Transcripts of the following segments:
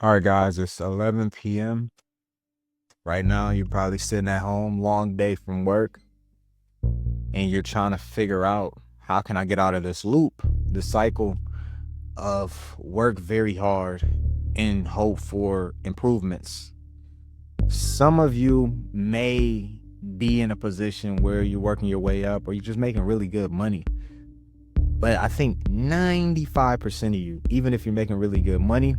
All right, guys, it's 11 p.m. Right now, you're probably sitting at home, long day from work, and you're trying to figure out how can I get out of this loop, this cycle of work very hard and hope for improvements. Some of you may be in a position where you're working your way up or you're just making really good money. But I think 95% of you, even if you're making really good money,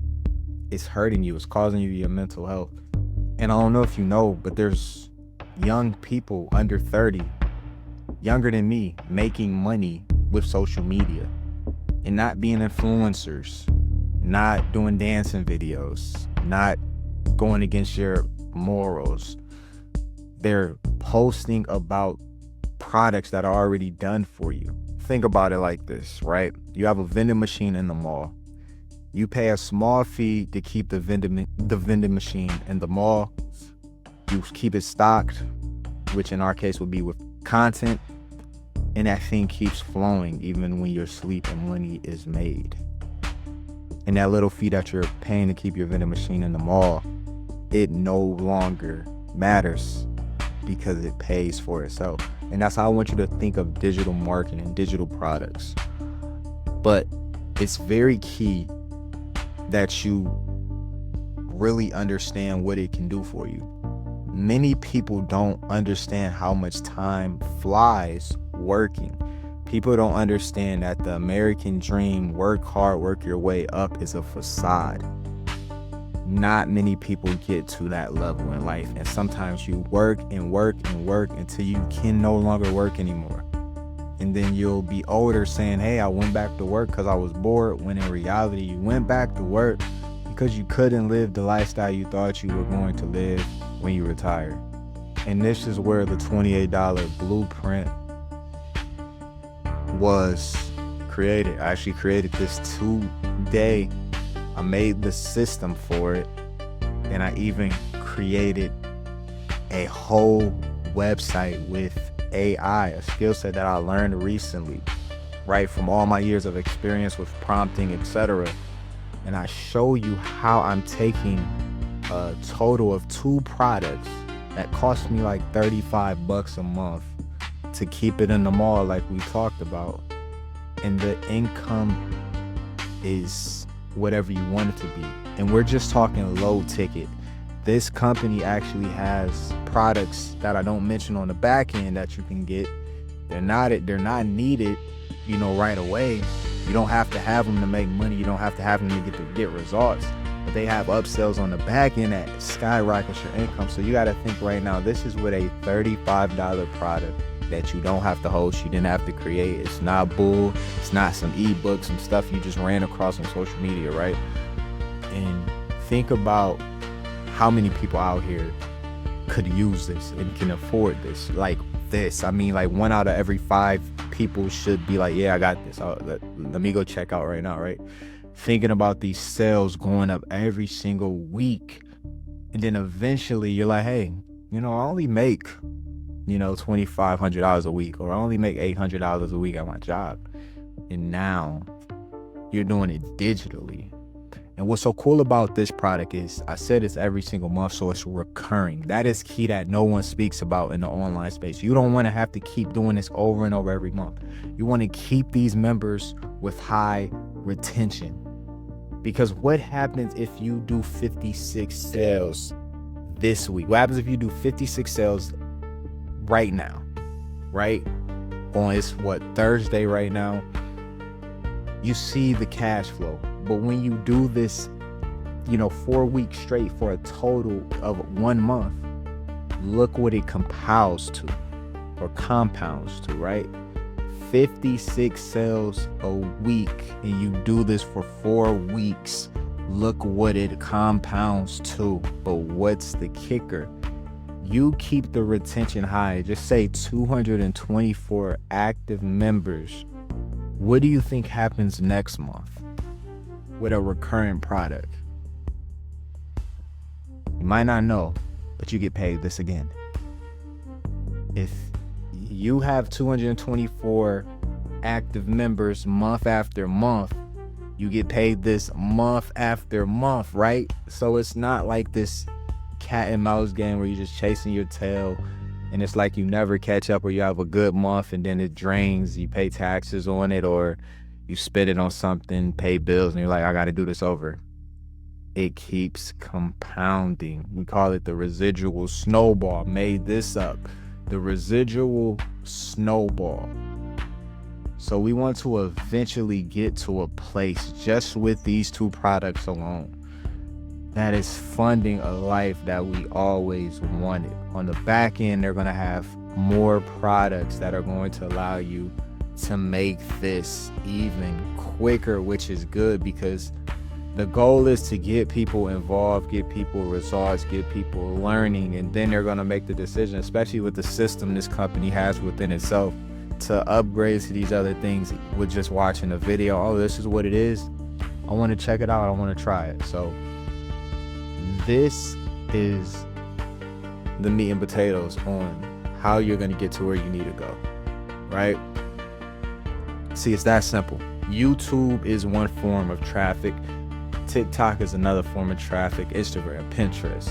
it's hurting you. It's causing you your mental health. And I don't know if you know, but there's young people under 30, younger than me, making money with social media and not being influencers, not doing dancing videos, not going against your morals. They're posting about products that are already done for you. Think about it like this, right? You have a vending machine in the mall. You pay a small fee to keep the vending machine in the mall. You keep it stocked, which in our case would be with content, and that thing keeps flowing even when you're asleep and money is made. And that little fee that you're paying to keep your vending machine in the mall, it no longer matters because it pays for itself. And that's how I want you to think of digital marketing, digital products. But it's very key that you really understand what it can do for you. Many people don't understand how much time flies working. People don't understand that the American dream, work hard, work your way up, is a facade. Not many people get to that level in life, and sometimes you work and work and work until you can no longer work anymore. And then you'll be older saying, hey, I went back to work because I was bored, when in reality you went back to work because you couldn't live the lifestyle you thought you were going to live when you retired. And this is where the $28 blueprint was created. I actually created this today. I made the system for it, and I even created a whole website with AI, a skill set that I learned recently, right, from all my years of experience with prompting, etc. And I show you how I'm taking a total of 2 products that cost me like $35 a month to keep it in the mall like we talked about, and the income is whatever you want it to be. And we're just talking low ticket. This company actually has products that I don't mention on the back end that you can get. They're not needed, right away. You don't have to have them to make money. You don't have to have them to get results. But they have upsells on the back end that skyrockets your income. So you got to think right now, this is with a $35 product that you don't have to host. You didn't have to create. It's not bull. It's not some ebook, some stuff you just ran across on social media, right? And think about how many people out here could use this and can afford this. Like this, I mean, like 1 out of every 5 people should be like, yeah, I got this. Let me go check out right now, right? Thinking about these sales going up every single week. And then eventually you're like, hey, I only make, $2,500 a week, or I only make $800 a week at my job. And now you're doing it digitally. And what's so cool about this product is, I said it's every single month, so it's recurring. That is key that no one speaks about in the online space. You don't want to have to keep doing this over and over every month. You want to keep these members with high retention. Because what happens if you do 56 sales this week? What happens if you do 56 sales right now, right? It's Thursday right now. You see the cash flow. But when you do this, 4 weeks straight for a total of 1 month, look what it compounds to, right? 56 sales a week, and you do this for 4 weeks. Look what it compounds to. But what's the kicker? You keep the retention high. Just say 224 active members. What do you think happens next month with a recurring product? You might not know, but you get paid this again. If you have 224 active members month after month, You get paid this month after month, right? So it's not like this cat and mouse game where you're just chasing your tail and it's like you never catch up, or you have a good month and then it drains, you pay taxes on it, or you spend it on something, pay bills, and you're like, I got to do this over. It keeps compounding. We call it the residual snowball. Made this up. The residual snowball. So we want to eventually get to a place just with these two products alone that is funding a life that we always wanted. On the back end, they're going to have more products that are going to allow you to make this even quicker, which is good, because the goal is to get people involved, get people results, get people learning, and then they're going to make the decision, especially with the system this company has within itself, to upgrade to these other things with just watching a video. Oh, this is what it is. I want to check it out. I want to try it. So this is the meat and potatoes on how you're going to get to where you need to go, right? See, it's that simple. YouTube is one form of traffic. TikTok is another form of traffic. Instagram, Pinterest,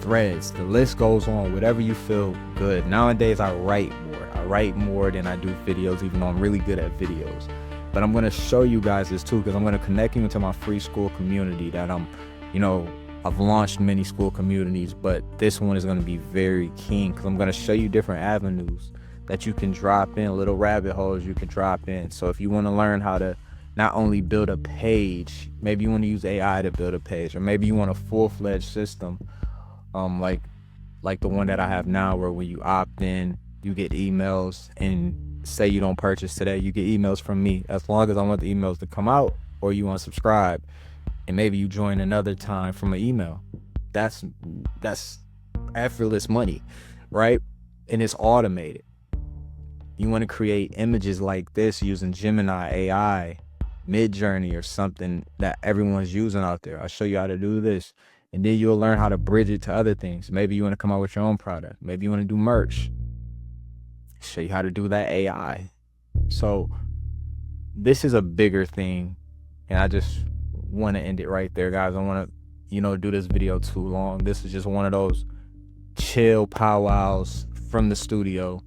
Threads, the list goes on. Whatever you feel good. Nowadays, I write more. I write more than I do videos, even though I'm really good at videos. But I'm going to show you guys this too, because I'm going to connect you into my free school community that I've launched many school communities, but this one is going to be very keen because I'm going to show you different avenues that you can drop in, little rabbit holes you can drop in. So if you want to learn how to not only build a page, maybe you want to use AI to build a page, or maybe you want a full-fledged system, like the one that I have now, where when you opt in, you get emails, and say you don't purchase today, you get emails from me, as long as I want the emails to come out, or you unsubscribe. And maybe you join another time from an email. That's effortless money, right? And it's automated. You want to create images like this using Gemini, AI, Midjourney, or something that everyone's using out there. I'll show you how to do this. And then you'll learn how to bridge it to other things. Maybe you want to come out with your own product. Maybe you want to do merch. Show you how to do that AI. So this is a bigger thing. And I just want to end it right there, guys. I want to do this video too long. This is just one of those chill powwows from the studio.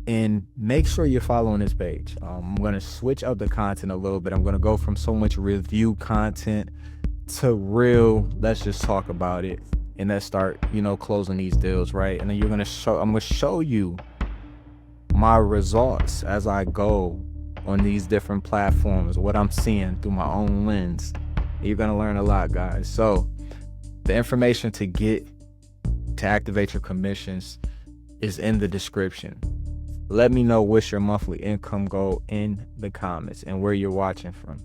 And make sure you're following this page. I'm going to switch up the content a little bit. I'm going to go from so much review content to real, let's just talk about it, and let's start closing these deals, right? And then I'm going to show you my results as I go on these different platforms, what I'm seeing through my own lens. You're going to learn a lot, guys. So the information to activate your commissions is in the description. Let me know what's your monthly income goal in the comments and where you're watching from.